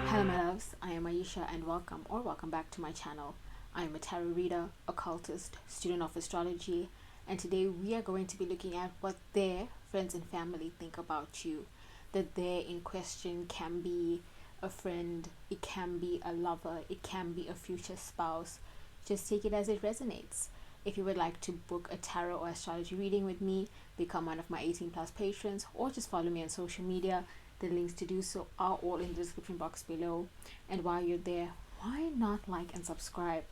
Hello my loves, I am Aisha and welcome back to my channel. I am a tarot reader, occultist, student of astrology, and today we are going to be looking at what their friends and family think about you. That their in question can be a friend, it can be a lover, it can be a future spouse. Just take it as it resonates. If you would like to book a tarot or astrology reading with me, become one of my 18 plus patrons, or just follow me on social media. The links to do so are all in the description box below. And while you're there, why not like and subscribe?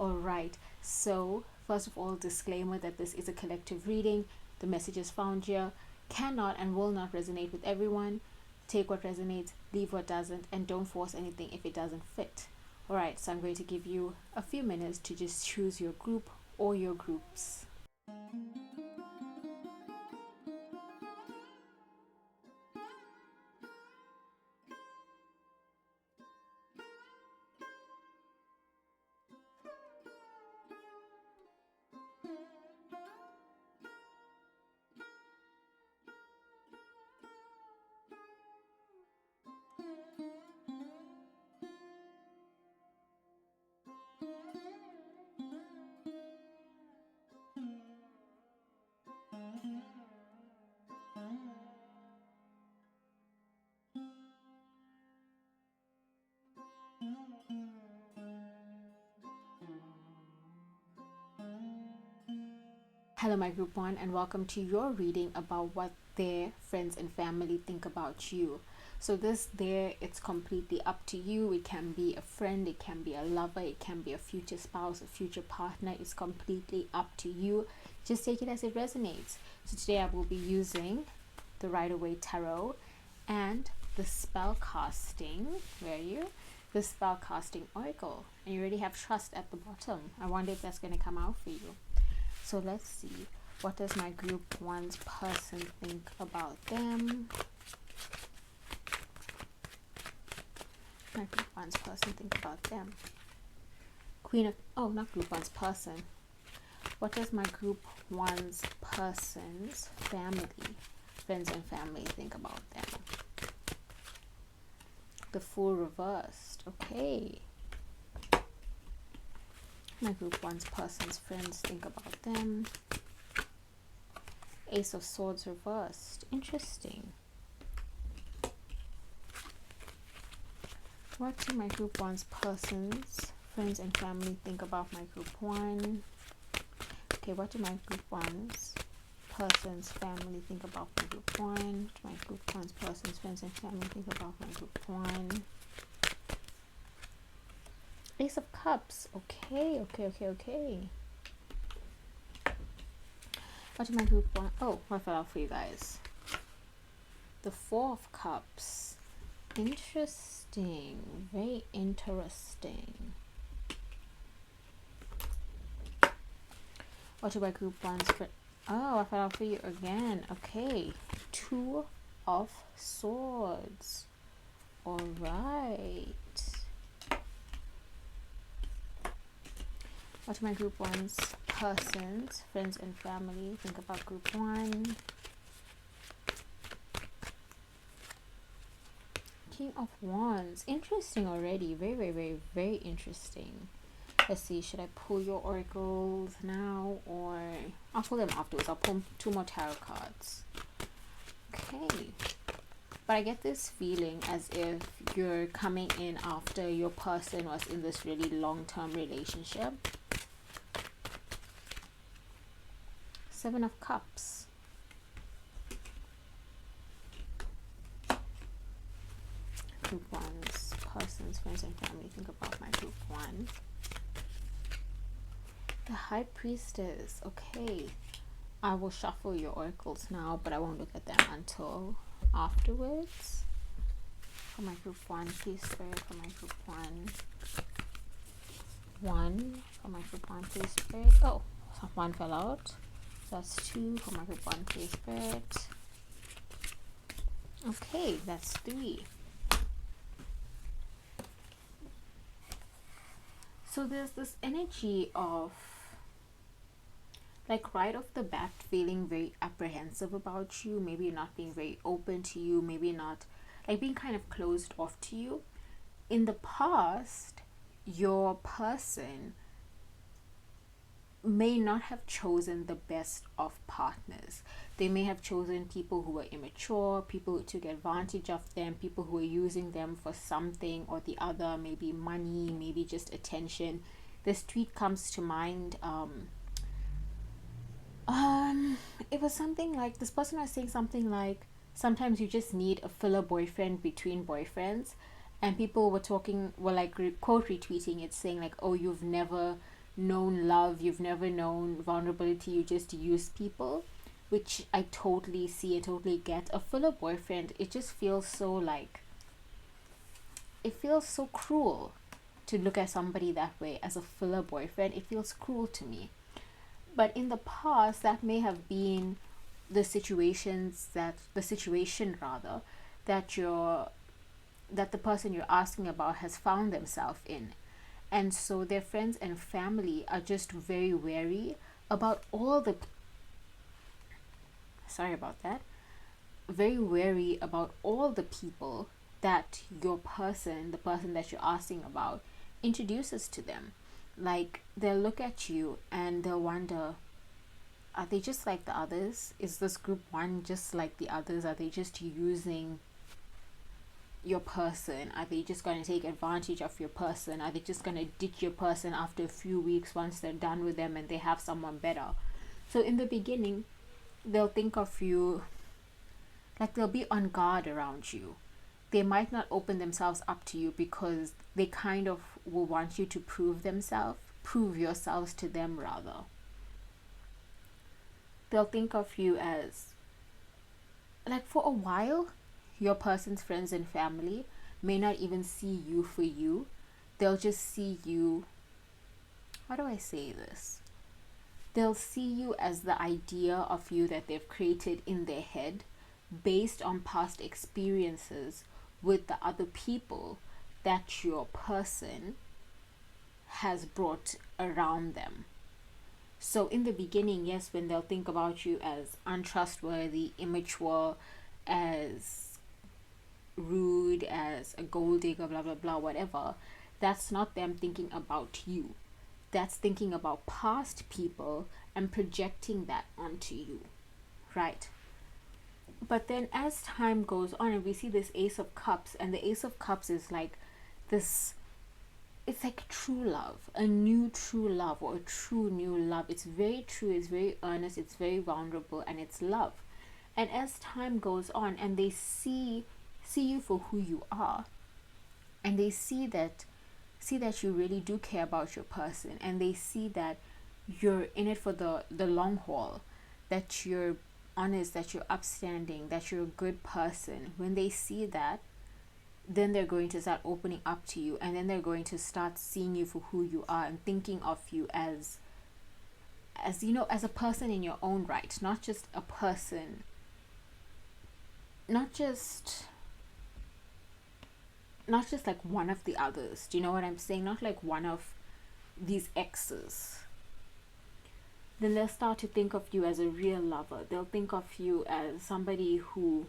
Alright, so first of all, disclaimer that this is a collective reading. The messages found here cannot and will not resonate with everyone. Take what resonates, leave what doesn't, and don't force anything if it doesn't fit. Alright, so I'm going to give you a few minutes to just choose your group or your groups. Hello my group one, and welcome to your reading about what their friends and family think about you. So this there, it's completely up to you. It can be a friend, it can be a lover, it can be a future spouse, a future partner. It's completely up to you. Just take it as it resonates. So today I will be using the Rider-Waite Tarot and the spell casting, where are you? The spell casting oracle. And you already have trust at the bottom. I wonder if that's going to come out for you. So let's see, what does my group one's person think about them? My group one's person think about them. Not group one's person. What does my group one's person's family, friends and family think about them? The Fool reversed, okay. My group one's person's friends think about them. Ace of Swords reversed. Interesting. What do my group one's person's friends and family think about my group one? Okay, what do my group one's person's family think about my group one? What do my group one's person's friends and family think about my group one? Ace of Cups. Okay. What did my group want? Oh, what fell out for you guys? The Four of Cups. Interesting. Very interesting. What did my group want? Oh, I fell out for you again. Okay. Two of Swords. Alright. What do my group one's persons, friends and family think about group one? King of Wands. Interesting already. Very interesting. Let's see, should I pull your oracles now, or I'll pull them afterwards. I'll pull two more tarot cards. Okay. But I get this feeling as if you're coming in after your person was in this really long-term relationship. Seven of Cups. Group one's persons, friends and family think about my group one. The High Priestess. Okay, I will shuffle your oracles now, but I won't look at them until afterwards. For my group one, please spirit. For my group one. For my group one, please spirit. Oh, one fell out. That's two. For my group one, please spirit. Okay, that's three. So there's this energy of like right off the bat feeling very apprehensive about you, maybe not being very open to you, maybe not like being kind of closed off to you. In the past, your person may not have chosen the best of partners. They may have chosen people who were immature, people who took advantage of them, people who were using them for something or the other, maybe money, maybe just attention. This tweet comes to mind. It was something like this person was saying something like, sometimes you just need a filler boyfriend between boyfriends, and people were like quote retweeting it, saying like, oh, you've never known love, you've never known vulnerability, you just use people, which I totally see and totally get. A filler boyfriend, it just feels so like, it feels so cruel to look at somebody that way as a filler boyfriend. It feels cruel to me. But in the past, that may have been the situation rather, that the person you're asking about has found themselves in. And so their friends and family are just very wary about all the sorry about that very wary about all the people that your person, the person that you're asking about, introduces to them. Like, they'll look at you and they'll wonder, are they just like the others? Is this group one just like the others? Are they just using your person? Are they just going to take advantage of your person? Are they just going to ditch your person after a few weeks once they're done with them and they have someone better? So in the beginning, they'll think of you like, they'll be on guard around you. They might not open themselves up to you because they kind of will want you to prove yourselves to them rather. They'll think of you as, like, for a while, your person's friends and family may not even see you for you. They'll just see you, how do I say this? They'll see you as the idea of you that they've created in their head based on past experiences with the other people that your person has brought around them. So in the beginning, yes, when they'll think about you as untrustworthy, immature, as rude, as a gold digger, blah blah blah, whatever, that's not them thinking about you. That's thinking about past people and projecting that onto you, right? But then as time goes on and we see this Ace of Cups, and the Ace of Cups is like this, it's like true love, a new true love, or a true new love. It's very true, it's very earnest, it's very vulnerable, and it's love. And as time goes on and they see you for who you are, and they see that you really do care about your person, and they see that you're in it for the long haul, that you're honest, that you're upstanding, that you're a good person. When they see that, then they're going to start opening up to you, and then they're going to start seeing you for who you are and thinking of you as you know, as a person in your own right, not just a person, not just like one of the others. Do you know what I'm saying? Not like one of these exes. Then they'll start to think of you as a real lover. They'll think of you as somebody who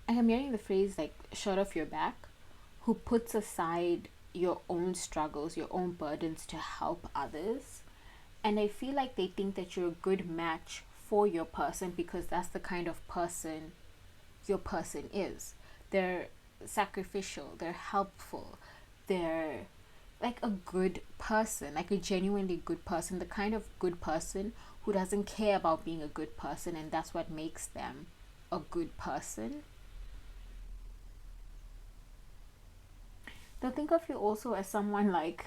I am hearing the phrase like shirt off your back, who puts aside your own struggles, your own burdens to help others. And I feel like they think that you're a good match for your person because that's the kind of person your person is. They're sacrificial, they're helpful, they're like a good person, like a genuinely good person, the kind of good person who doesn't care about being a good person, and that's what makes them a good person. They'll think of you also as someone like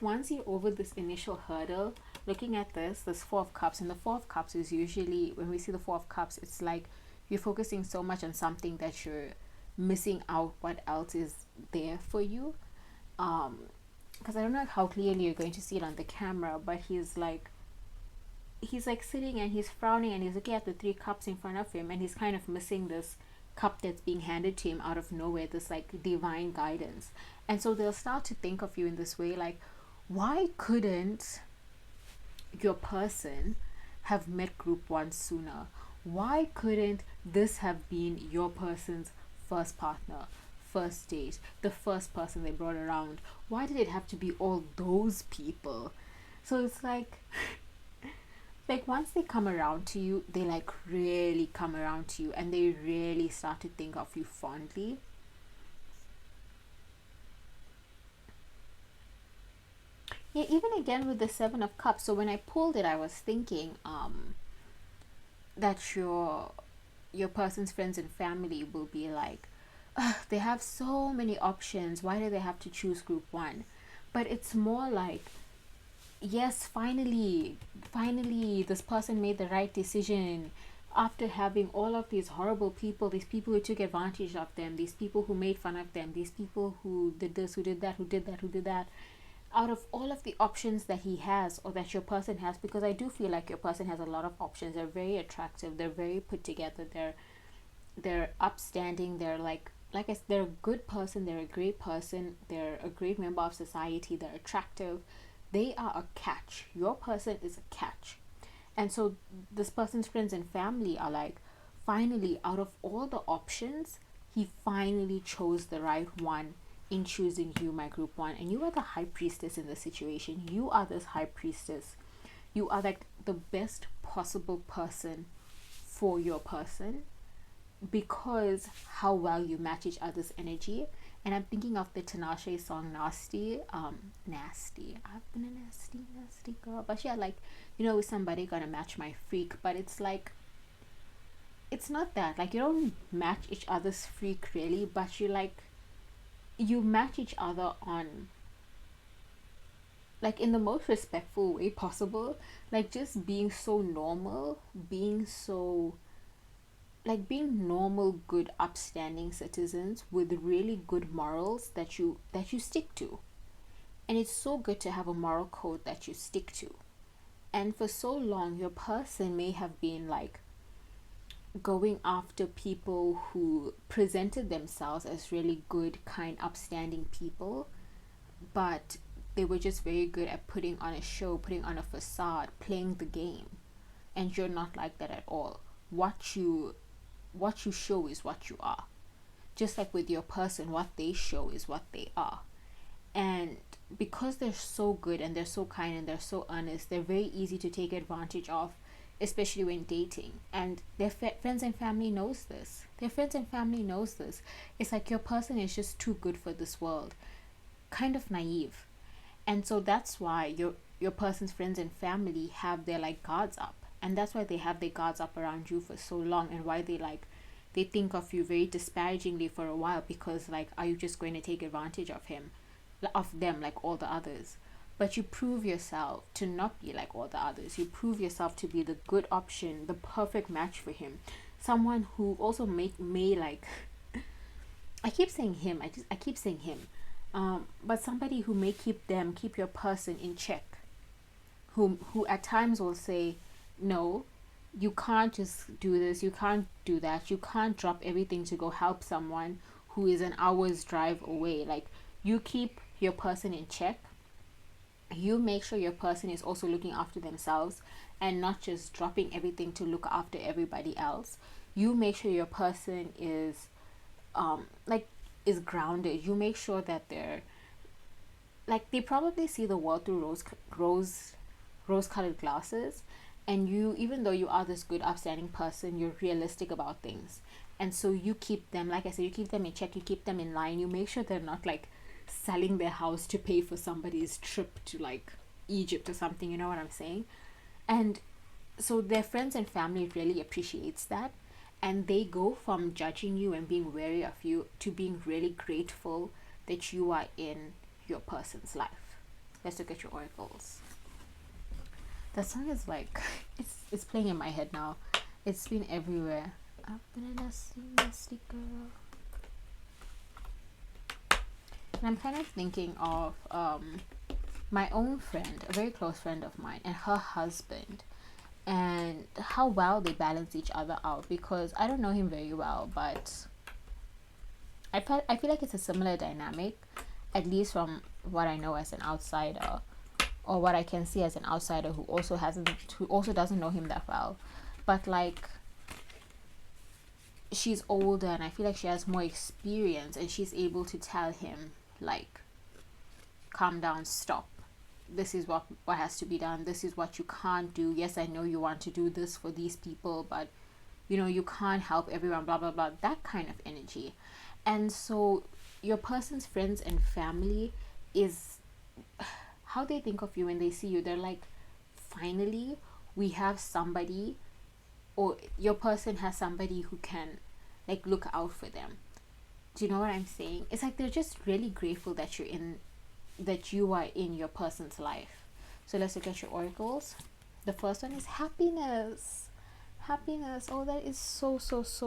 once you're over this initial hurdle, looking at this Four of Cups, and the Four of Cups is usually, when we see the Four of Cups, it's like you're focusing so much on something that you're missing out what else is there for you. Because I don't know how clearly you're going to see it on the camera, but he's like sitting and he's frowning and he's looking at the Three Cups in front of him, and he's kind of missing this cup that's being handed to him out of nowhere, this like divine guidance. And so they'll start to think of you in this way, like, why couldn't your person have met group one sooner? Why couldn't this have been your person's first partner, first date, the first person they brought around? Why did it have to be all those people? So it's like once they come around to you, they like really come around to you, and they really start to think of you fondly. Yeah, even again with the Seven of Cups. So when I pulled it, I was thinking that your person's friends and family will be like, "Ugh, they have so many options. Why do they have to choose group one?" But it's more like, yes, finally this person made the right decision after having all of these horrible people, these people who took advantage of them, these people who made fun of them, these people who did this, who did that, who did that, who did that. Out of all of the options that he has, or that your person has, because I do feel like your person has a lot of options. They're very attractive, they're very put together, they're upstanding, they're like I said, they're a good person, they're a great person, they're a great member of society, they're attractive. They are a catch. Your person is a catch. And so this person's friends and family are like, finally, out of all the options, he finally chose the right one in choosing you, my group one. And you are the high priestess in the situation. You are this high priestess. You are like the best possible person for your person, because how well you match each other's energy. And I'm thinking of the Tinashe song Nasty. Nasty. I've been a nasty girl. But yeah, like, is somebody gonna match my freak? But it's like, it's not that. Like, you don't match each other's freak really, but you match each other on, like, in the most respectful way possible. Like, just being so normal, being normal, good, upstanding citizens with really good morals that you stick to. And it's so good to have a moral code that you stick to. And for so long, your person may have been like going after people who presented themselves as really good, kind, upstanding people, but they were just very good at putting on a show, putting on a facade, playing the game. And you're not like that at all. What you show is what you are. Just like with your person, what they show is what they are. And because they're so good and they're so kind and they're so honest, they're very easy to take advantage of, especially when dating. And their friends and family knows this. It's like your person is just too good for this world. Kind of naive. And so that's why your person's friends and family have their like guards up. And that's why they have their guards up around you for so long, and why they think of you very disparagingly for a while, because like, are you just going to take advantage of them like all the others? But you prove yourself to not be like all the others. You prove yourself to be the good option, the perfect match for him. Someone who also may like I keep saying him, I keep saying him. But somebody who may keep your person in check. Who at times will say, no, you can't just do this, you can't do that, you can't drop everything to go help someone who is an hour's drive away. Like, you keep your person in check. You make sure your person is also looking after themselves and not just dropping everything to look after everybody else. You make sure your person is is grounded. You make sure that they're like, they probably see the world through rose colored glasses, and you, even though you are this good upstanding person, you're realistic about things. And so you keep them, like I said, you keep them in check, you keep them in line, you make sure they're not like selling their house to pay for somebody's trip to like Egypt or something, you know what I'm saying? And so their friends and family really appreciates that, and they go from judging you and being wary of you to being really grateful that you are in your person's life. Let's look at your oracles. That song is like, it's playing in my head now. It's been everywhere. I've been a nasty girl. And I'm kind of thinking of my own friend, a very close friend of mine, and her husband. and how well they balance each other out, because I don't know him very well, but I feel like it's a similar dynamic, at least from what I know as an outsider, or what I can see as an outsider who also doesn't know him that well. But like, she's older and I feel like she has more experience, and she's able to tell him like, calm down, stop. This is what has to be done. This is what you can't do. Yes, I know you want to do this for these people, but you know, you can't help everyone, blah blah blah, that kind of energy. And so your person's friends and family is how they think of you when they see you. They're like, finally we have somebody, or your person has somebody who can like look out for them. Do you know what I'm saying? It's like they're just really grateful that you are in your person's life. So let's look at your oracles. The first one is happiness. Happiness. Oh, that is so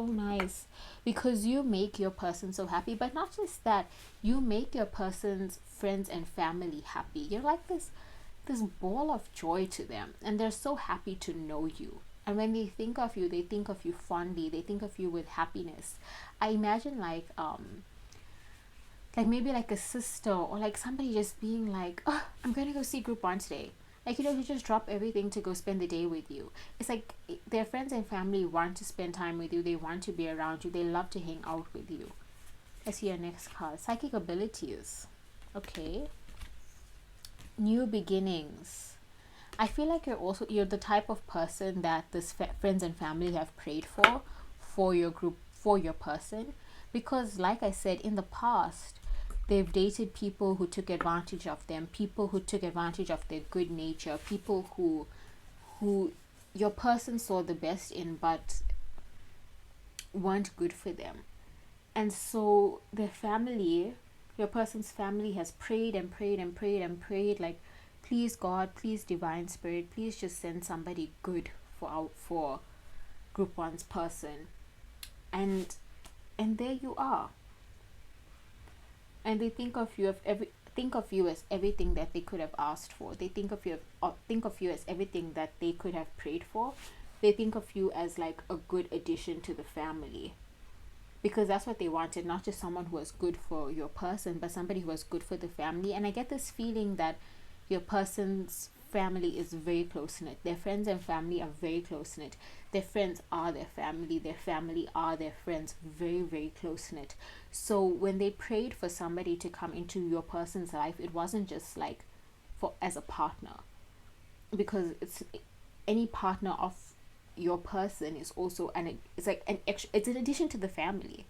nice, because you make your person so happy. But not just that, you make your person's friends and family happy. You're like this ball of joy to them, and they're so happy to know you. And when they think of you fondly, they think of you with happiness. I imagine like maybe like a sister, or like somebody just being like, oh, I'm gonna go see group one today. Like, you know, you just drop everything to go spend the day with you. It's like their friends and family want to spend time with you. They want to be around you. They love to hang out with you. Let's see your next card. Psychic abilities. Okay. New beginnings. I feel like you're the type of person that this friends and family have prayed for your group, for your person, because like I said, in the past they've dated people who took advantage of them, people who took advantage of their good nature, people who your person saw the best in but weren't good for them. And so their family, your person's family, has prayed and prayed and prayed and prayed, like, please God, please divine spirit, please just send somebody good for group one's person. And there you are. And they think of you as everything that they could have asked for. They think of you as everything that they could have prayed for. They think of you as like a good addition to the family, because that's what they wanted, not just someone who was good for your person, but somebody who was good for the family. And I get this feeling that your person's family is very close knit. Their friends and family are very close knit. Their friends are their family are their friends, very, very close knit. So when they prayed for somebody to come into your person's life, it wasn't just like for as a partner, because it's any partner of your person is also it's like an extra, it's an addition to the family.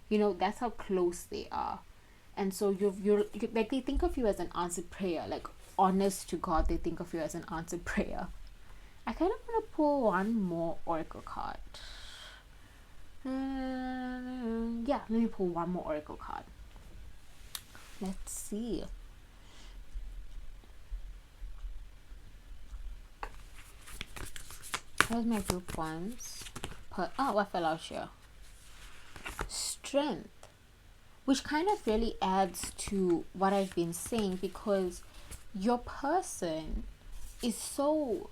You know, that's how close they are. And so you're like, they think of you as an answered prayer, like, honest to God, they think of you as an answered prayer. I kind of want to pull one more oracle card. Yeah, let me pull one more oracle card. Let's see. Here's my group ones. What fell out here? Strength, which kind of really adds to what I've been saying, because your person is so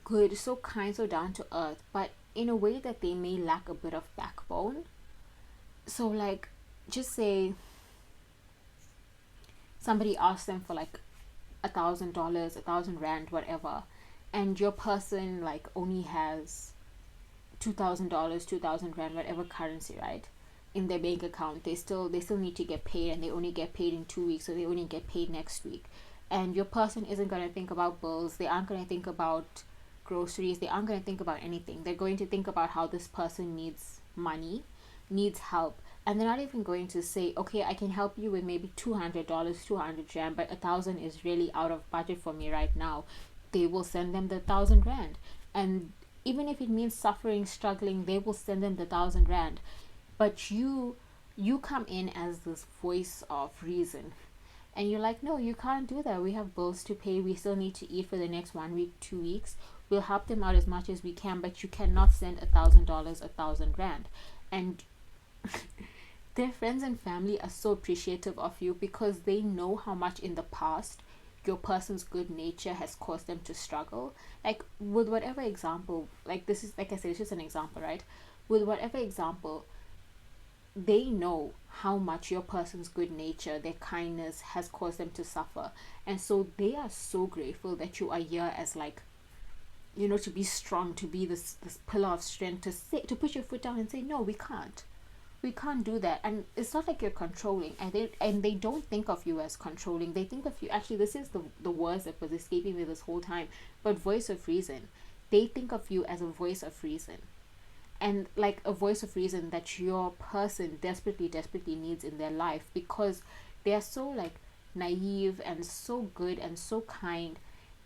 good, so kind, so down to earth, but in a way that they may lack a bit of backbone. So like, just say somebody asks them for like $1,000, 1,000 rand, whatever, and your person like only has $2,000, 2,000 rand, whatever currency, right, in their bank account. They still need to get paid, and they only get paid in 2 weeks, so they only get paid next week. And your person isn't going to think about bills. They aren't going to think about groceries. They aren't going to think about anything. They're going to think about how this person needs money, needs help. And they're not even going to say, okay, I can help you with maybe $200, 200 rand, but 1,000 is really out of budget for me right now. They will send them the 1,000 rand. And even if it means suffering, struggling, they will send them the 1,000 rand. But you come in as this voice of reason, and you're like, no, you can't do that. We have bills to pay. We still need to eat for the next 1 week, 2 weeks. We'll help them out as much as we can, but you cannot send $1,000, 1,000 rand. And their friends and family are so appreciative of you, because they know how much in the past your person's good nature has caused them to struggle. Like with whatever example, like this is, like I said, it's just an example, right? With whatever example, they know how much your person's good nature, their kindness has caused them to suffer. And so they are so grateful that you are here as like, you know, to be strong, to be this pillar of strength, to say, to put your foot down and say, no, we can't do that. And it's not like you're controlling, and they don't think of you as controlling. They think of you, actually, this is the words that was escaping me this whole time, but voice of reason. They think of you as a voice of reason, and like a voice of reason that your person desperately needs in their life, because they are so like naive and so good and so kind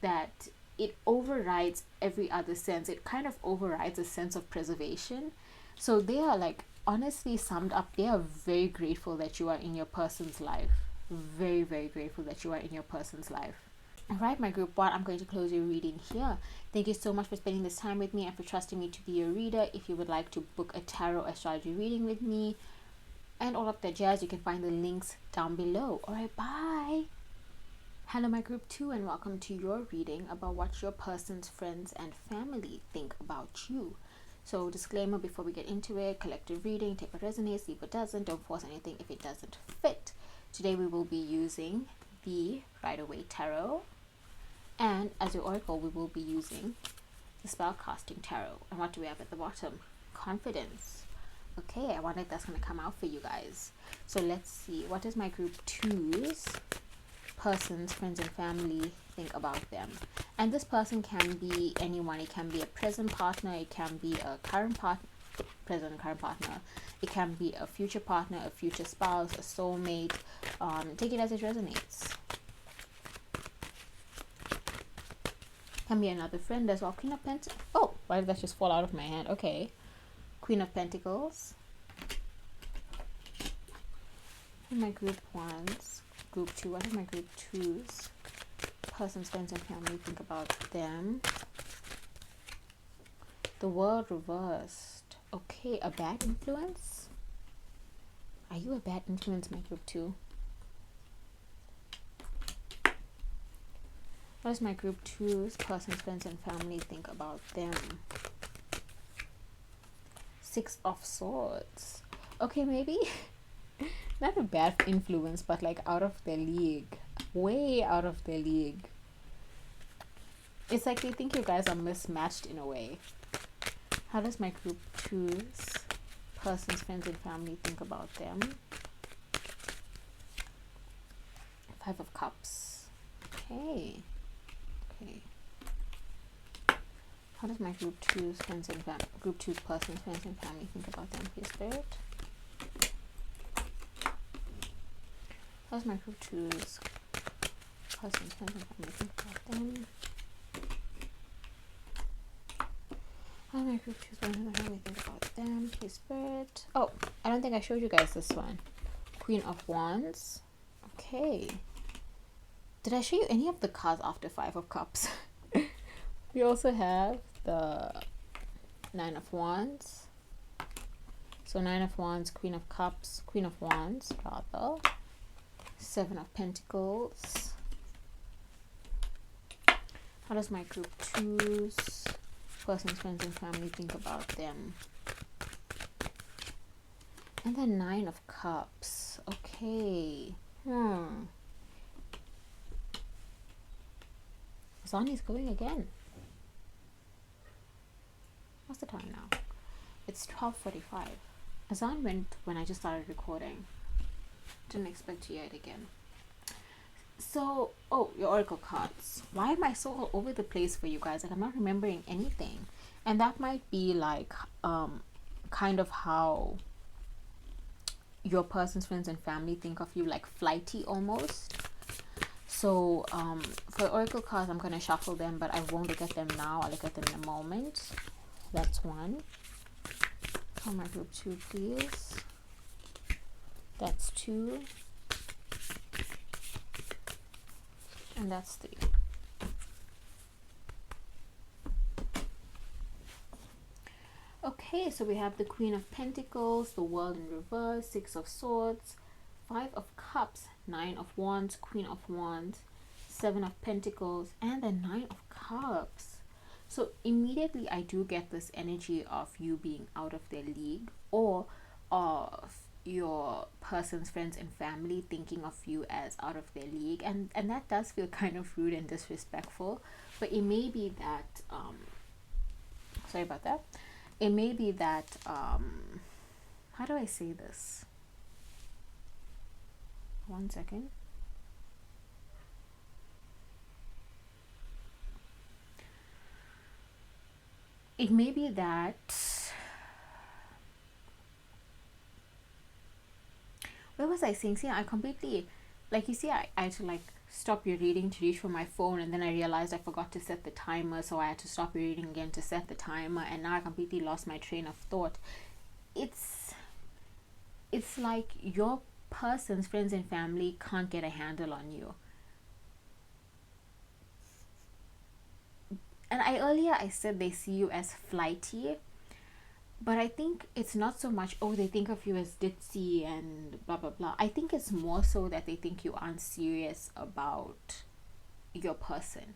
that it overrides every other sense. It kind of overrides a sense of preservation. So they are like, honestly summed up, they are very grateful that you are in your person's life. Very grateful that you are in your person's life. All right, my group one, I'm going to close your reading here. Thank you so much for spending this time with me and for trusting me to be your reader. If you would like to book a tarot astrology reading with me and all of that jazz, you can find the links down below. All right, bye. Hello, my group two, and welcome to your reading about what your person's friends and family think about you. So, disclaimer before we get into it: collective reading, take what resonates, leave what doesn't, don't force anything if it doesn't fit. Today we will be using the Rider-Waite Tarot, and as your oracle we will be using the Spellcasting Tarot. And what do we have at the bottom? Confidence. Okay, I wonder if that's going to come out for you guys. So let's see, what does my group two's person's friends and family think about them? And this person can be anyone. It can be a present partner, it can be a current partner, it can be a future partner, a future spouse, a soulmate. Take it as it resonates. Can be another friend as well. Queen of Pentacles. Oh, why did that just fall out of my hand? Okay, Queen of Pentacles. And my group ones, group two, what do my group twos person's friends and family think about them? The World reversed. Okay, a bad influence. Are you a bad influence, my group two? What does my group two's person's friends and family think about them? Six of Swords. Okay, maybe not a bad influence, but like out of their league, way out of their league. It's like they think you guys are mismatched in a way. How does my group two's person's friends and family think about them? Five of Cups. Okay. How does my group two's friends and group two's person's friends and family think about them, please, Spirit? How does my group two's person's friends and family think about them? How does my group two's friends and family think about them, please, Spirit? Oh, I don't think I showed you guys this one. Queen of Wands. Okay. Did I show you any of the cards after Five of Cups? We also have the Nine of Wands. So Nine of Wands, Queen of Cups, Queen of Wands, rather. Seven of Pentacles. How does my group two's person's friends and family think about them? And then Nine of Cups. Okay. Zani's going again. What's the time now? It's 12:45. Azan went when I just started recording. Didn't expect to hear it again. So, oh, your oracle cards. Why am I so all over the place for you guys? Like, I'm not remembering anything. And that might be like kind of how your person's friends and family think of you, like flighty almost. So for oracle cards, I'm gonna shuffle them, but I won't look at them now. I'll look at them in a moment. That's one. For my group two, please. That's two. And that's three. Okay, so we have the Queen of Pentacles, the World in reverse, Six of Swords, Five of Cups, Nine of Wands, Queen of Wands, Seven of Pentacles, and the Nine of Cups. So immediately I do get this energy of you being out of their league, or of your person's friends and family thinking of you as out of their league, and that does feel kind of rude and disrespectful. But it may be that sorry about that. It may be that how do I say this? One second. It may be that, where was I saying? See, I completely, like, you see, I had to like stop your reading to reach for my phone, and then I realized I forgot to set the timer, so I had to stop your reading again to set the timer, and now I completely lost my train of thought. It's like your person's friends and family can't get a handle on you. And I said they see you as flighty, but I think it's not so much, oh, they think of you as ditzy and blah blah blah. I think it's more so that they think you aren't serious about your person.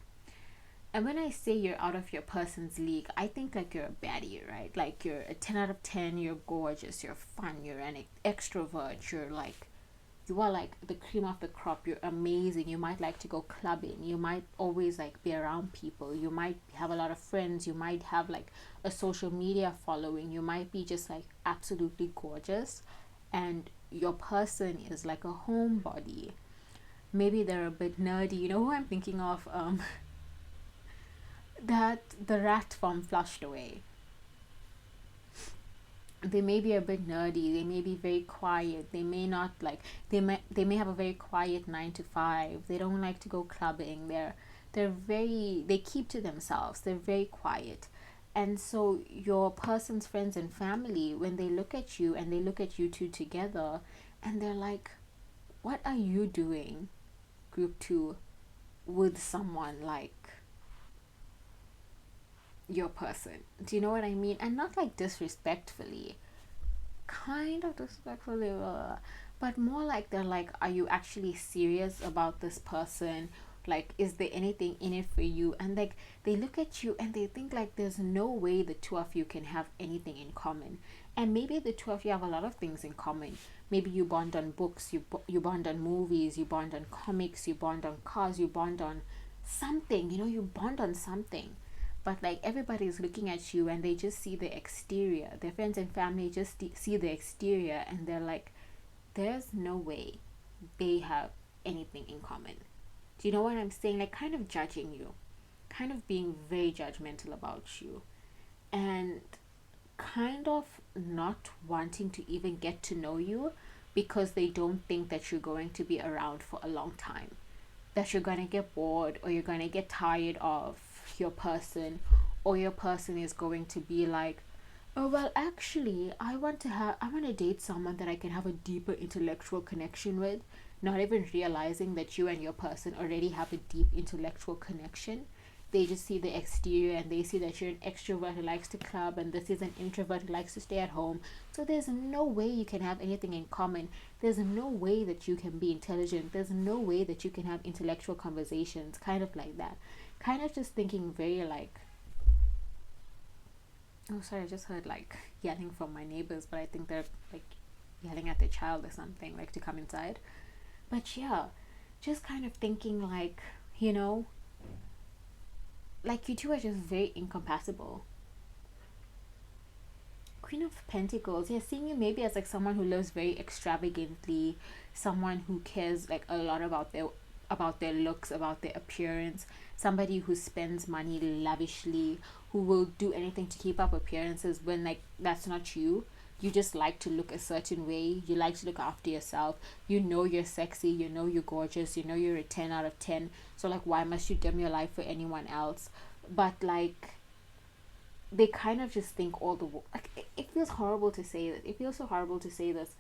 And when I say you're out of your person's league, I think like you're a baddie, right? Like you're a 10 out of 10, you're gorgeous, you're fun, you're an extrovert, you are like the cream of the crop, you're amazing, you might like to go clubbing, you might always like be around people, you might have a lot of friends, you might have like a social media following, you might be just like absolutely gorgeous, and your person is like a homebody. Maybe they're a bit nerdy. You know who I'm thinking of? That the rat from Flushed Away. They may be a bit nerdy, they may be very quiet, they may not like, they may have a very quiet 9 to 5, they don't like to go clubbing, they keep to themselves, they're very quiet. And so your person's friends and family, when they look at you and they look at you two together, and they're like, what are you doing, group two, with someone like your person? Do you know what I mean? And not like disrespectfully, kind of disrespectfully, but more like they're like, are you actually serious about this person? Like, is there anything in it for you? And like, they look at you and they think like there's no way the two of you can have anything in common. And maybe the two of you have a lot of things in common. Maybe you bond on books, you bond on movies, you bond on comics, you bond on cars, you bond on something, you bond on something. But like, everybody's looking at you and they just see the exterior, their friends and family just see the exterior, and they're like, there's no way they have anything in common. Do you know what I'm saying? Like, kind of judging you, kind of being very judgmental about you, and kind of not wanting to even get to know you, because they don't think that you're going to be around for a long time, that you're going to get bored, or you're going to get tired of your person, or your person is going to be like, oh well, actually I want to date someone that I can have a deeper intellectual connection with, not even realizing that you and your person already have a deep intellectual connection. They just see the exterior and they see that you're an extrovert who likes to club, and this is an introvert who likes to stay at home. So there's no way you can have anything in common. There's no way that you can be intelligent. There's no way that you can have intellectual conversations, kind of like that. Kind of just thinking very like, oh sorry, I just heard like yelling from my neighbors, but I think they're like yelling at their child or something, like to come inside. But yeah, just kind of thinking like, like you two are just very incompatible. Queen of Pentacles, yeah, seeing you maybe as like someone who lives very extravagantly, someone who cares like a lot about their looks, about their appearance, somebody who spends money lavishly, who will do anything to keep up appearances when like that's not you. You just like to look a certain way, you like to look after yourself, you're sexy, you're gorgeous, you're a 10 out of 10, so like why must you dim your life for anyone else? But like, they kind of just think all the like, it feels horrible to say that, it feels so horrible to say this,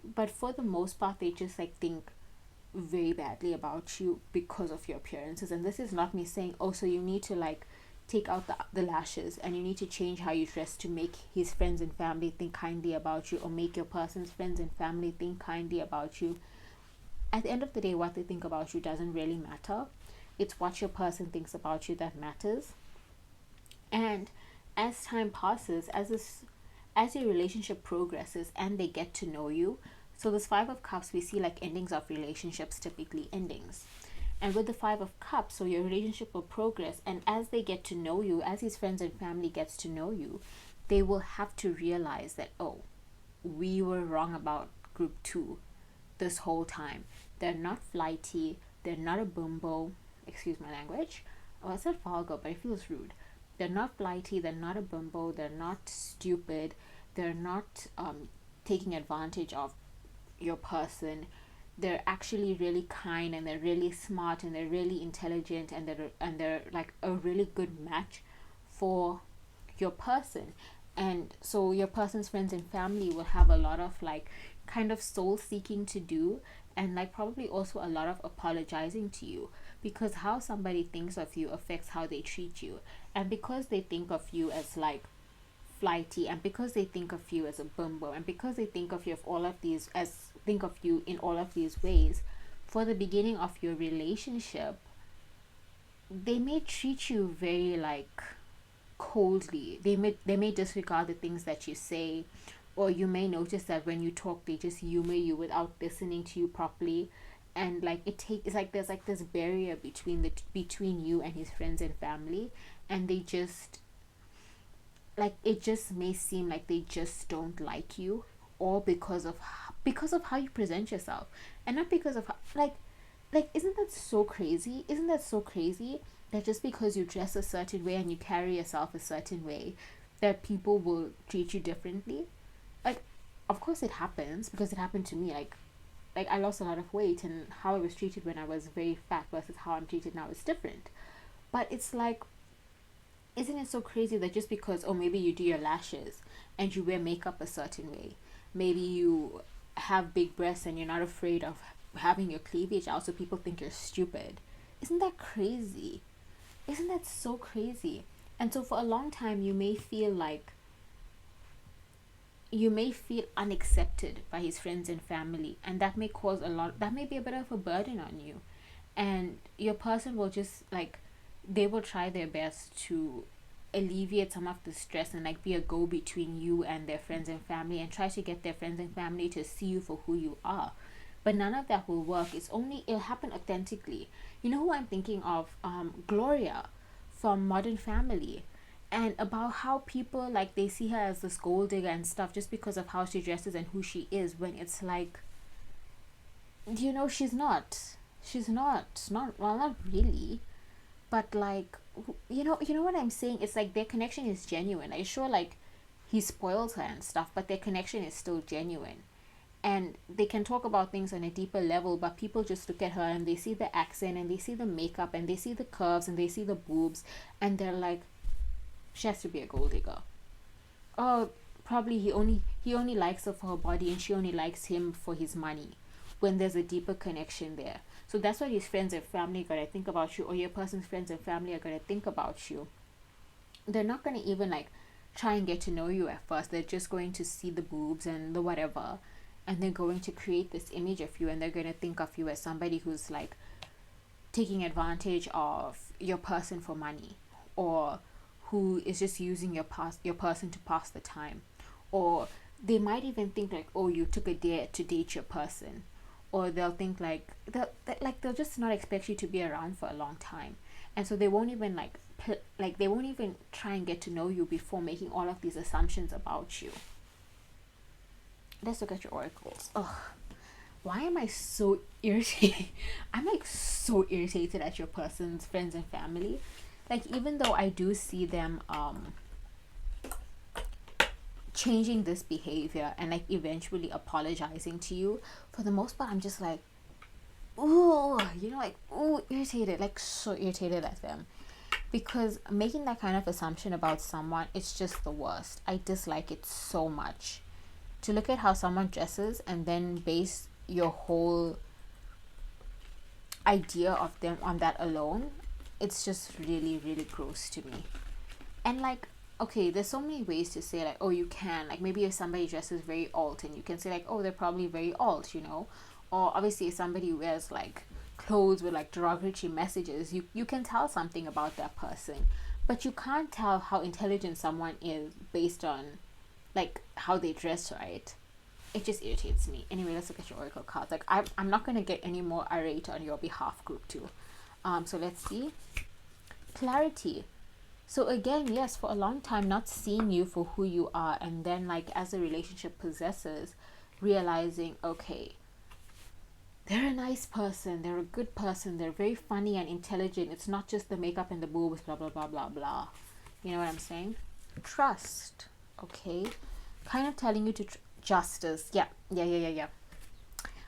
but for the most part they just like think very badly about you because of your appearances. And this is not me saying, oh, so you need to like take out the lashes and you need to change how you dress to make his friends and family think kindly about you, or make your person's friends and family think kindly about you. At the end of the day, what they think about you doesn't really matter. It's what your person thinks about you that matters. And as time passes, as your relationship progresses and they get to know you, so this Five of Cups, we see like endings of relationships, typically endings. And with the Five of Cups, so your relationship will progress, and as they get to know you, as his friends and family gets to know you, they will have to realize that, oh, we were wrong about group two this whole time. They're not flighty, they're not a bimbo, excuse my language. Oh, I said vulgar, but it feels rude. They're not flighty, they're not a bimbo, they're not stupid, they're not taking advantage of your person. They're actually really kind, and they're really smart, and they're really intelligent, and they're like a really good match for your person. And so your person's friends and family will have a lot of like kind of soul seeking to do, and like probably also a lot of apologizing to you, because how somebody thinks of you affects how they treat you. And because they think of you as like flighty, and because they think of you as a bimbo, and because they think of you of all of these as think of you in all of these ways, for the beginning of your relationship, they may treat you very like coldly. They may disregard the things that you say, or you may notice that when you talk, they just humor you without listening to you properly. And like it's like there's like this barrier between you and his friends and family, and they just like, it just may seem like they just don't like you, or because of how you present yourself, and not because of how, like isn't that so crazy? Isn't that so crazy that just because you dress a certain way and you carry yourself a certain way, that people will treat you differently? Like, of course it happens, because it happened to me. Like I lost a lot of weight, and how I was treated when I was very fat versus how I'm treated now is different. But it's like, isn't it so crazy that just because, oh, maybe you do your lashes and you wear makeup a certain way, maybe you have big breasts and you're not afraid of having your cleavage out, so people think you're stupid? Isn't that crazy? Isn't that so crazy? And so for a long time, you may feel unaccepted by his friends and family, and that may be a bit of a burden on you. And your person will just like, they will try their best to alleviate some of the stress, and like be a go between you and their friends and family, and try to get their friends and family to see you for who you are. But none of that will work. It'll happen authentically. You know who I'm thinking of? Gloria from Modern Family. And about how people, like, they see her as this gold digger and stuff just because of how she dresses and who she is, when it's like, she's not, well, not really. But like, you know what I'm saying? It's like their connection is genuine. I sure, like, he spoils her and stuff, but their connection is still genuine. And they can talk about things on a deeper level, but people just look at her and they see the accent and they see the makeup and they see the curves and they see the boobs, and they're like, she has to be a gold digger. Oh, probably he only likes her for her body, and she only likes him for his money, when there's a deeper connection there. So that's what his friends and family gotta think about you, or your person's friends and family are gonna think about you. They're not gonna even like try and get to know you at first. They're just going to see the boobs and the whatever, and they're going to create this image of you, and they're gonna think of you as somebody who's like taking advantage of your person for money, or who is just using your person to pass the time. Or they might even think like, oh, you took a dare to date your person. Or they'll think like they'll just not expect you to be around for a long time, and so they won't even they won't even try and get to know you before making all of these assumptions about you. Let's look at your oracles. Ugh, why am I so irritated? I'm like so irritated at your person's friends and family. Like, even though I do see them changing this behavior and like eventually apologizing to you, for the most part I'm just like, ooh, like, ooh, irritated, like so irritated at them, because making that kind of assumption about someone, it's just the worst. I dislike it so much. To look at how someone dresses and then base your whole idea of them on that alone, it's just really, really gross to me. And like, okay, there's so many ways to say like, oh, you can, like, maybe if somebody dresses very alt, and you can say like, oh, they're probably very alt, or obviously if somebody wears like clothes with like derogatory messages, you can tell something about that person, but you can't tell how intelligent someone is based on like how they dress, right? It just irritates me. Anyway, let's look at your oracle cards. Like I'm not gonna get any more irate on your behalf, group 2. So let's see. Clarity. So again, yes, for a long time not seeing you for who you are, and then like as the relationship possesses, realizing, okay, they're a nice person, they're a good person, they're very funny and intelligent. It's not just the makeup and the boobs, blah blah blah blah blah. You know what I'm saying? Trust. Okay, kind of telling you to justice. Yeah.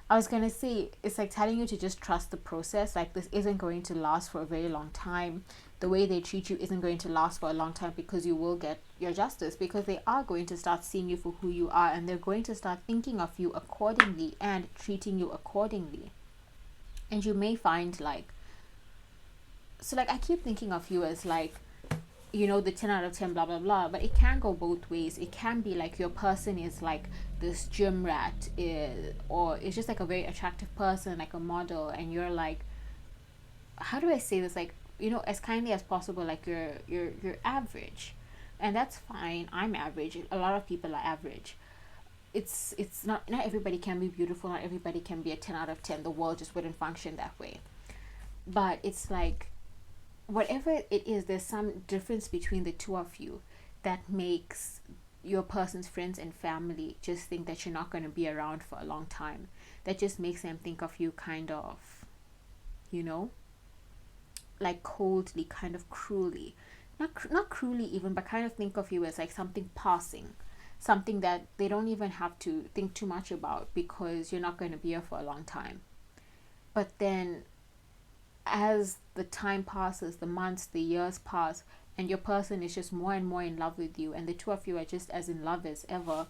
I was gonna say, it's like telling you to just trust the process. Like, this isn't going to last for a very long time. The way they treat you isn't going to last for a long time, because you will get your justice, because they are going to start seeing you for who you are, and they're going to start thinking of you accordingly and treating you accordingly. And you may find like, so like I keep thinking of you as like, you know, the 10 out of 10 blah blah blah, but it can go both ways. It can be like your person is like this gym rat, or it's just like a very attractive person, like a model, and you're like, how do I say this, like, you know, as kindly as possible, like you're average, and that's fine. I'm average. A lot of people are average. It's not everybody can be beautiful, not everybody can be a 10 out of 10. The world just wouldn't function that way. But it's like, whatever it is, there's some difference between the two of you that makes your person's friends and family just think that you're not going to be around for a long time. That just makes them think of you kind of, you know, like coldly, kind of cruelly. Not cruelly even, but kind of think of you as like something passing, something that they don't even have to think too much about, because you're not going to be here for a long time. But then as the time passes, the months, the years pass, and your person is just more and more in love with you, and the two of you are just as in love as ever,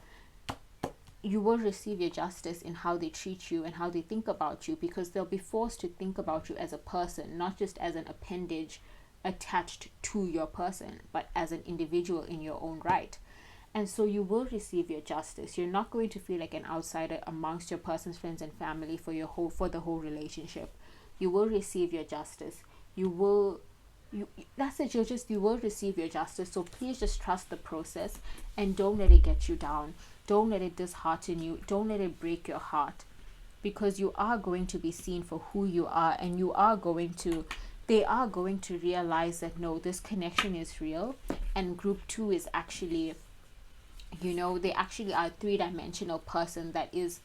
you will receive your justice in how they treat you and how they think about you, because they'll be forced to think about you as a person, not just as an appendage attached to your person, but as an individual in your own right. And so you will receive your justice. You're not going to feel like an outsider amongst your person's friends and family for the whole relationship. You will receive your justice. You will receive your justice. So please just trust the process, and don't let it get you down. Don't let it dishearten you. Don't let it break your heart, because you are going to be seen for who you are, and they are going to realize that no, this connection is real, and group 2 is actually, you know, they actually are a 3-dimensional person that is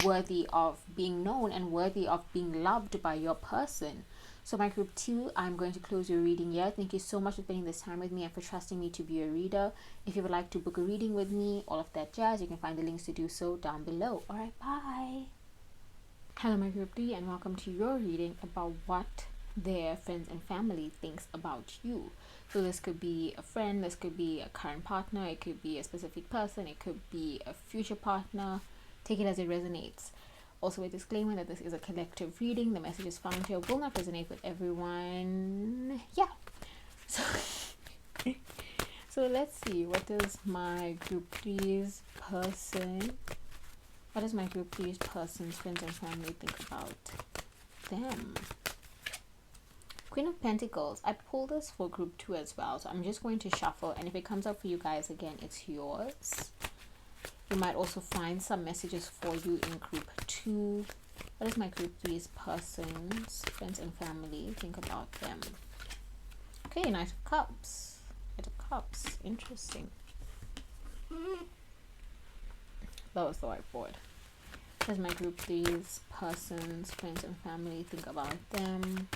worthy of being known and worthy of being loved by your person. So my group 2, I'm going to close your reading here. Thank you so much for spending this time with me and for trusting me to be a reader. If you would like to book a reading with me, all of that jazz, you can find the links to do so down below. All right, bye. Hello my group 3, and welcome to your reading about what their friends and family thinks about you. So this could be a friend, this could be a current partner, it could be a specific person, it could be a future partner. Take it as it resonates. Also a disclaimer that this is a collective reading. The messages found here will not resonate with everyone. Yeah. So let's see, what does my group 3's person's friends and family think about them? Queen of Pentacles. I pulled this for group 2 as well, so I'm just going to shuffle, and if it comes up for you guys again, it's yours. You might also find some messages for you in group 2. What does my group 3's person's friends and family think about them? Okay, Knight of Cups. Knight of Cups. Interesting. That was the right board. What does my group 3's person's friends and family think about them?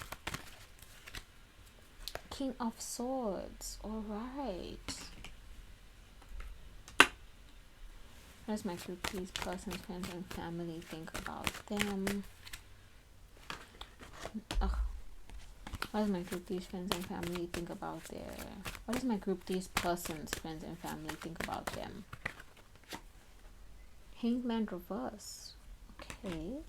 King of Swords. All right. What does my group 3's person's friends and family think about them? What does my group 3's friends and family think about what does my group 3's person's friends and family think about them? Hanged Man reverse. Okay.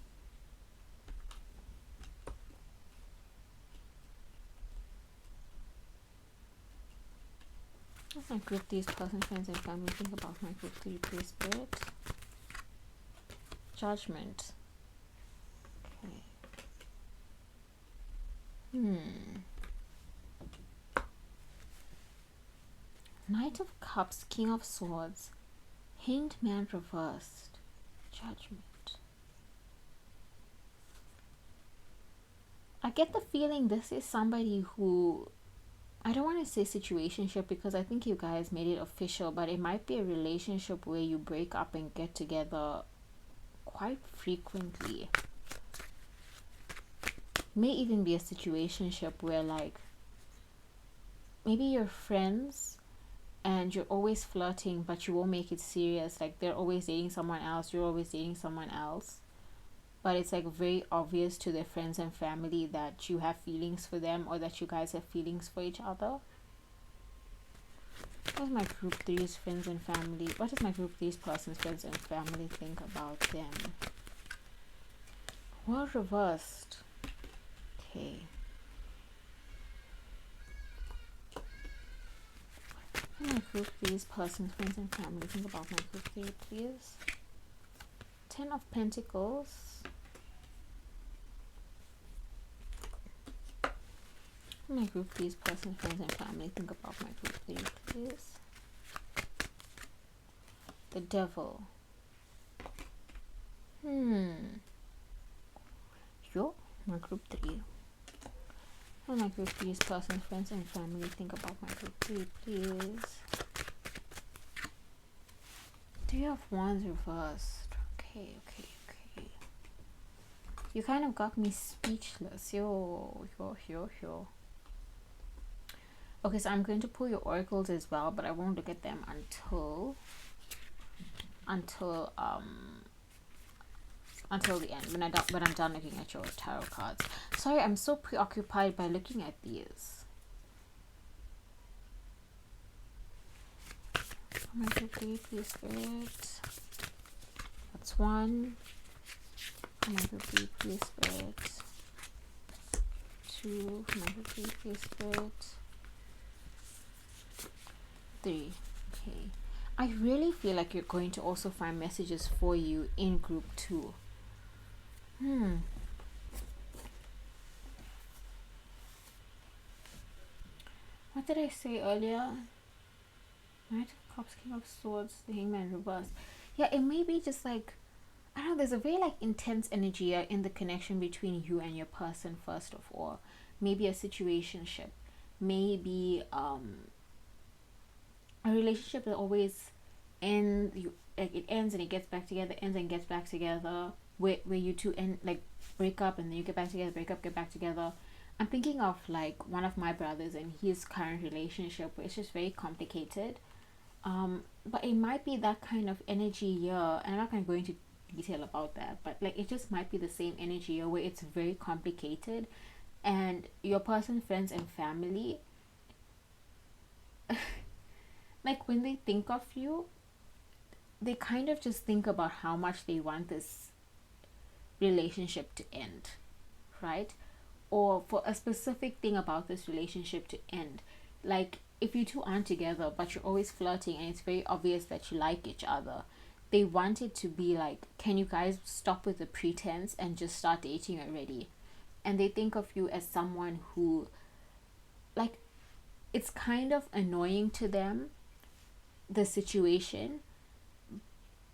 What does my group 3's person's friends and family think about my group 3 play spirit? Judgment. Okay. Hmm. Knight of Cups, King of Swords, Hanged Man reversed, Judgment. I get the feeling this is somebody who, I don't want to say situationship because I think you guys made it official, but it might be a relationship where you break up and get together quite frequently. May even be a situationship where, like, maybe you're friends and you're always flirting, but you won't make it serious. Like, they're always dating someone else, you're always dating someone else. But it's like very obvious to their friends and family that you have feelings for them or that you guys have feelings for each other. What does my group three's friends and family, what does my group three's person's friends and family think about them? World reversed. Okay. What do my group three's person's friends and family think about my group three, please? 10 of Pentacles. My group three's person's friends and family think about my group three, please? The Devil. Yo, my group three. What my group three's person's friends and family think about my group three, please? 3 of Wands reversed. Okay. You kind of got me speechless. Yo. Okay, so I'm going to pull your oracles as well, but I won't look at them until the end, when I'm done looking at your tarot cards. Sorry, I'm so preoccupied by looking at these. Oh my God, please, Spirit. That's one. Oh my God, please, Spirit. Two. Oh my God, please, Spirit. 3. Okay. I really feel like you're going to also find messages for you in group 2. What did I say earlier? Knight of Cups, King of Swords, the Hangman reverse. Yeah, it may be just like, I don't know, there's a very like intense energy in the connection between you and your person, first of all. Maybe a situationship. Maybe a relationship that always ends, it ends and it gets back together, ends and gets back together, where you two end, like, break up and then you get back together, break up, get back together. I'm thinking of like one of my brothers and his current relationship, where it's just very complicated. But it might be that kind of energy here, and I'm not going to go into detail about that, but like it just might be the same energy here where it's very complicated, and your person, friends and family, like when they think of you, they kind of just think about how much they want this relationship to end, right? Or for a specific thing about this relationship to end. Like, if you two aren't together but you're always flirting and it's very obvious that you like each other, they want it to be like, can you guys stop with the pretense and just start dating already? And they think of you as someone who, like, it's kind of annoying to them, the situation,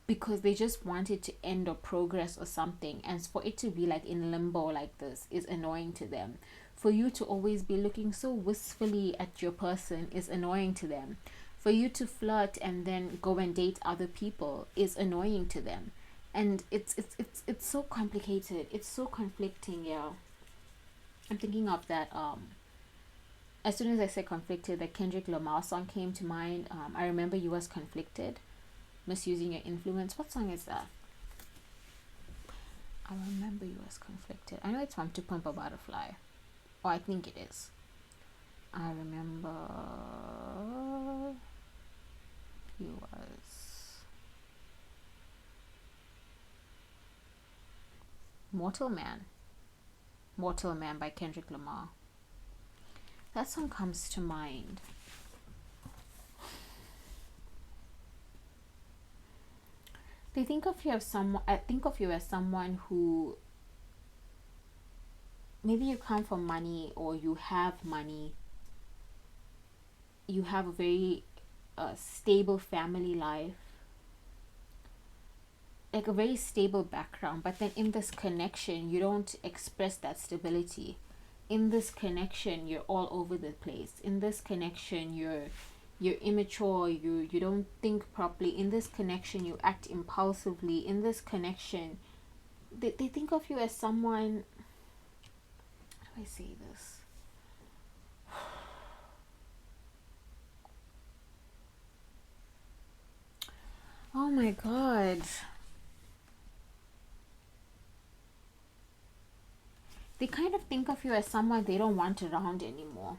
because they just want it to end or progress or something, and for it to be like in limbo like this is annoying to them. For you to always be looking so wistfully at your person is annoying to them. For you to flirt and then go and date other people is annoying to them. And it's so complicated, it's so conflicting. Yeah, I'm thinking of that, as soon as I said conflicted, the Kendrick Lamar song came to mind. I remember you was conflicted, misusing your influence. What song is that? I remember you was conflicted. I know it's from To Pump a Butterfly. Or I think it is. I remember you was Mortal Man. Mortal Man by Kendrick Lamar. That song comes to mind. I think of you as someone who maybe you come from money, or you have money, you have a very stable family life, like a very stable background, but then in this connection you don't express that stability. In this connection you're all over the place. In this connection you're immature, you don't think properly. In this connection you act impulsively. In this connection they think of you as someone, how do I say this, oh my god, they kind of think of you as someone they don't want around anymore.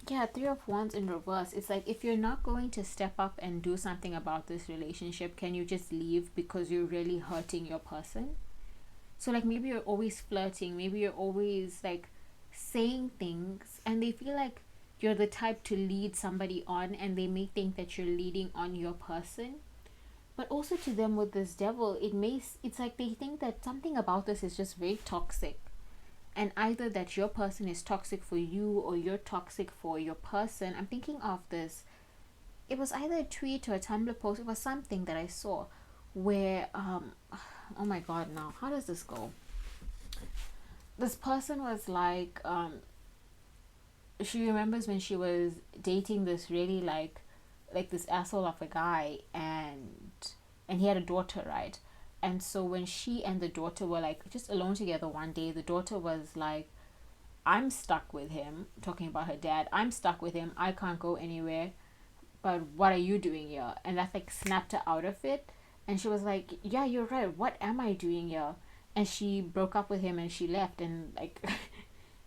Yeah, Three of Wands in reverse. It's like, if you're not going to step up and do something about this relationship, can you just leave, because you're really hurting your person? So like, maybe you're always flirting, maybe you're always like saying things, and they feel like you're the type to lead somebody on, and they may think that you're leading on your person. But also, to them, with this devil, it's like they think that something about this is just very toxic, and either that your person is toxic for you, or you're toxic for your person. I'm thinking of this, it was either a tweet or a Tumblr post, it was something that I saw where oh my god, now how does this go? This person was like, she remembers when she was dating this really like this asshole of a guy, and he had a daughter, right? And so when she and the daughter were like just alone together one day, the daughter was like, I'm stuck with him, talking about her dad, I'm stuck with him, I can't go anywhere, but what are you doing here? And that like snapped her out of it, and she was like, yeah, you're right, what am I doing here? And she broke up with him, and she left, and like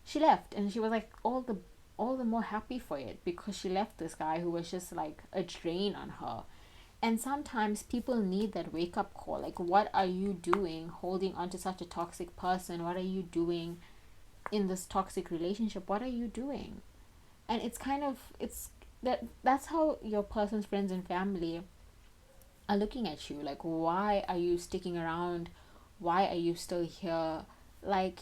she left, and she was like all the more happy for it, because she left this guy who was just like a drain on her. And sometimes people need that wake up call, like, what are you doing holding on to such a toxic person? What are you doing in this toxic relationship? What are you doing? And it's kind of, that's how your person's friends and family are looking at you, like, why are you sticking around? Why are you still here? Like,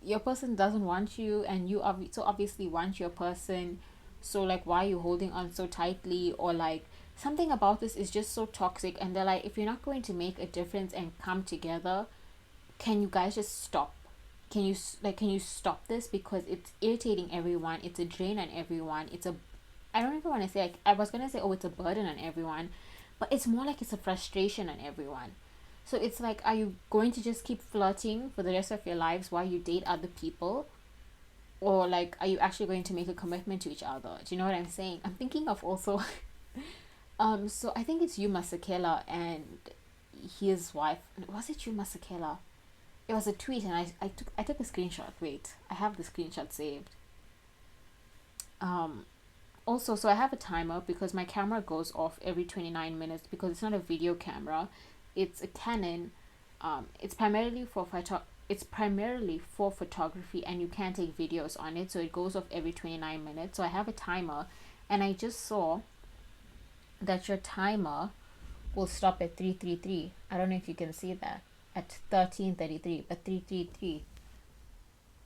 your person doesn't want you, and you so obviously want your person, so like, why are you holding on so tightly? Or like, something about this is just so toxic, and they're like, if you're not going to make a difference and come together, can you guys just stop? Can you stop this, because it's irritating everyone, it's a drain on everyone, it's a, I don't even want to say, like, I was gonna say, oh, it's a burden on everyone, but it's more like it's a frustration on everyone. So it's like, are you going to just keep flirting for the rest of your lives while you date other people? Or like, are you actually going to make a commitment to each other? Do you know what I'm saying? I'm thinking of also so I think it's Yuma Sakela and his wife. Was it Yuma Sakela? It was a tweet, and I took a screenshot. Wait, I have the screenshot saved. Also, so I have a timer, because my camera goes off every 29 minutes, because it's not a video camera, it's a Canon. It's primarily for photography, and you can't take videos on it, so it goes off every 29 minutes. So I have a timer, and I just saw that your timer will stop at 333. I don't know if you can see that, at 13:33, but 333.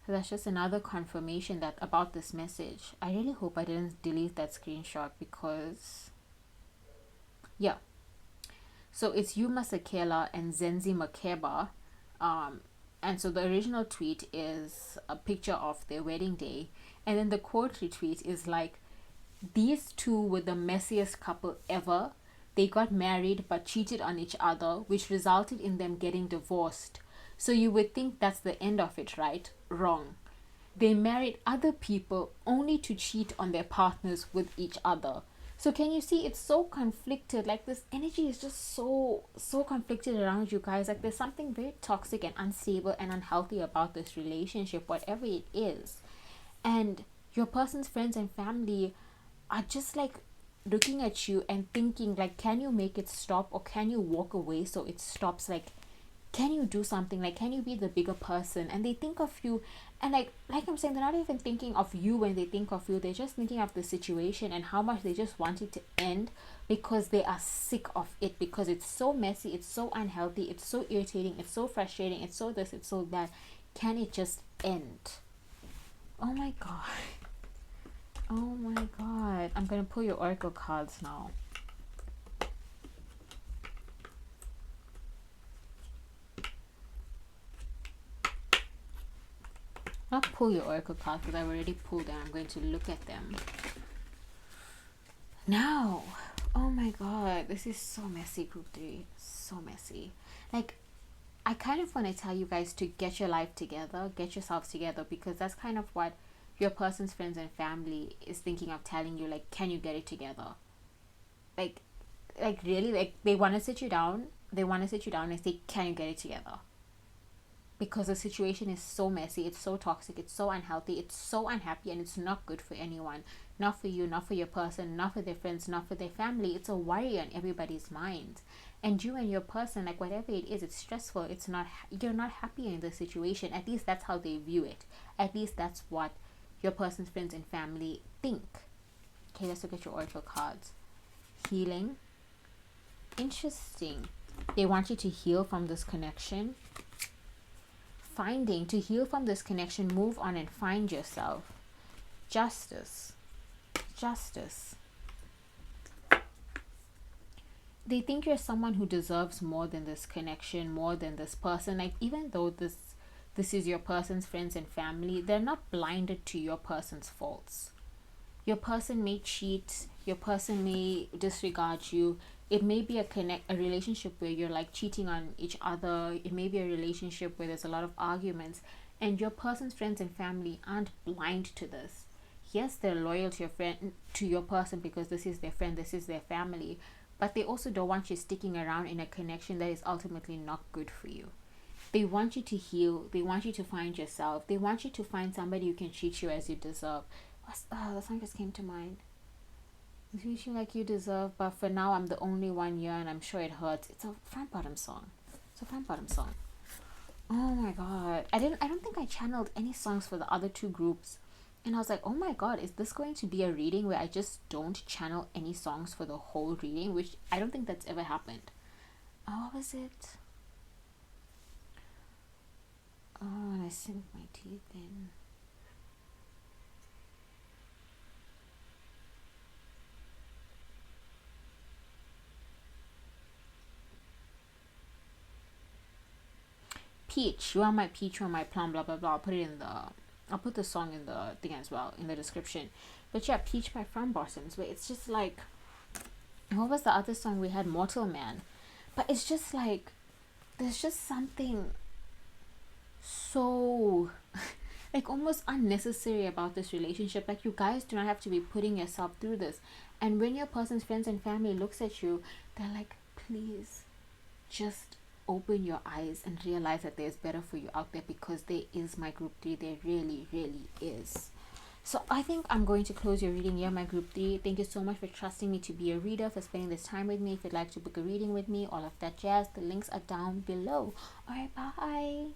So that's just another confirmation that about this message. I really hope I didn't delete that screenshot, because yeah. So it's Yuma Sakela and Zenzi Makeba. And so the original tweet is a picture of their wedding day, and then the quote retweet is like, these two were the messiest couple ever. They got married but cheated on each other, which resulted in them getting divorced. So you would think that's the end of it, right? Wrong. They married other people only to cheat on their partners with each other. So can you see, it's so conflicted? Like, this energy is just so conflicted around you guys. Like, there's something very toxic and unstable and unhealthy about this relationship, whatever it is. And your person's friends and family are just like looking at you and thinking like, can you make it stop, or can you walk away so it stops? Like, can you do something? Like, can you be the bigger person? And they think of you, and like I'm saying, they're not even thinking of you when they think of you. They're just thinking of the situation and how much they just want it to end, because they are sick of it, because it's so messy, it's so unhealthy, it's so irritating, it's so frustrating, it's so this, it's so that. Can it just end? Oh my god. Oh my god. I'm gonna pull your oracle cards now. I'll pull your oracle cards because I've already pulled them. I'm going to look at them now. Oh my god, this is so messy, group 3. So messy. Like, I kind of want to tell you guys to get your life together, get yourselves together, because that's kind of what your person's friends and family is thinking of telling you. Like, can you get it together? Like really, like, they want to sit you down. They want to sit you down and say, can you get it together? Because the situation is so messy, it's so toxic, it's so unhealthy, it's so unhappy, and it's not good for anyone. Not for you, not for your person, not for their friends, not for their family. It's a worry on everybody's mind. And you and your person, like, whatever it is, it's stressful. It's not, you're not happy in the situation. At least that's how they view it. At least that's what your person's friends and family think. Okay, let's look at your oracle cards. Healing. Interesting. They want you to heal from this connection. Finding, to heal from this connection, move on and find yourself. Justice. Justice. They think you're someone who deserves more than this connection, more than this person. Like, even though this is your person's friends and family, they're not blinded to your person's faults. Your person may cheat, your person may disregard you. It may be a relationship where you're like cheating on each other. It may be a relationship where there's a lot of arguments, and your person's friends and family aren't blind to this. Yes, they're loyal to your friend, to your person, because this is their friend, this is their family, but they also don't want you sticking around in a connection that is ultimately not good for you. They want you to heal. They want you to find yourself. They want you to find somebody who can treat you as you deserve. The song just came to mind. Treat you like you deserve, but for now I'm the only one here, and I'm sure it hurts. It's a front bottom song. It's a front bottom song. Oh my god. I don't think I channeled any songs for the other two groups. And I was like, oh my god, is this going to be a reading where I just don't channel any songs for the whole reading? Which I don't think that's ever happened. Oh, what was it? Oh, and I sink my teeth in. Peach, you are my peach, you are my plum, blah blah blah. I'll put the song in the thing as well, in the description. But yeah, Peach by From Bottoms, where it's just like, what was the other song we had? Mortal Man. But it's just like, there's just something so like almost unnecessary about this relationship. Like, you guys do not have to be putting yourself through this. And when your person's friends and family looks at you, they're like, please just open your eyes and realize that there's better for you out there, because there is, my group 3. There really is. So I think I'm going to close your reading here, my group 3. Thank you so much for trusting me to be a reader, for spending this time with me. If you'd like to book a reading with me, all of that jazz, the links are down below. All right, bye.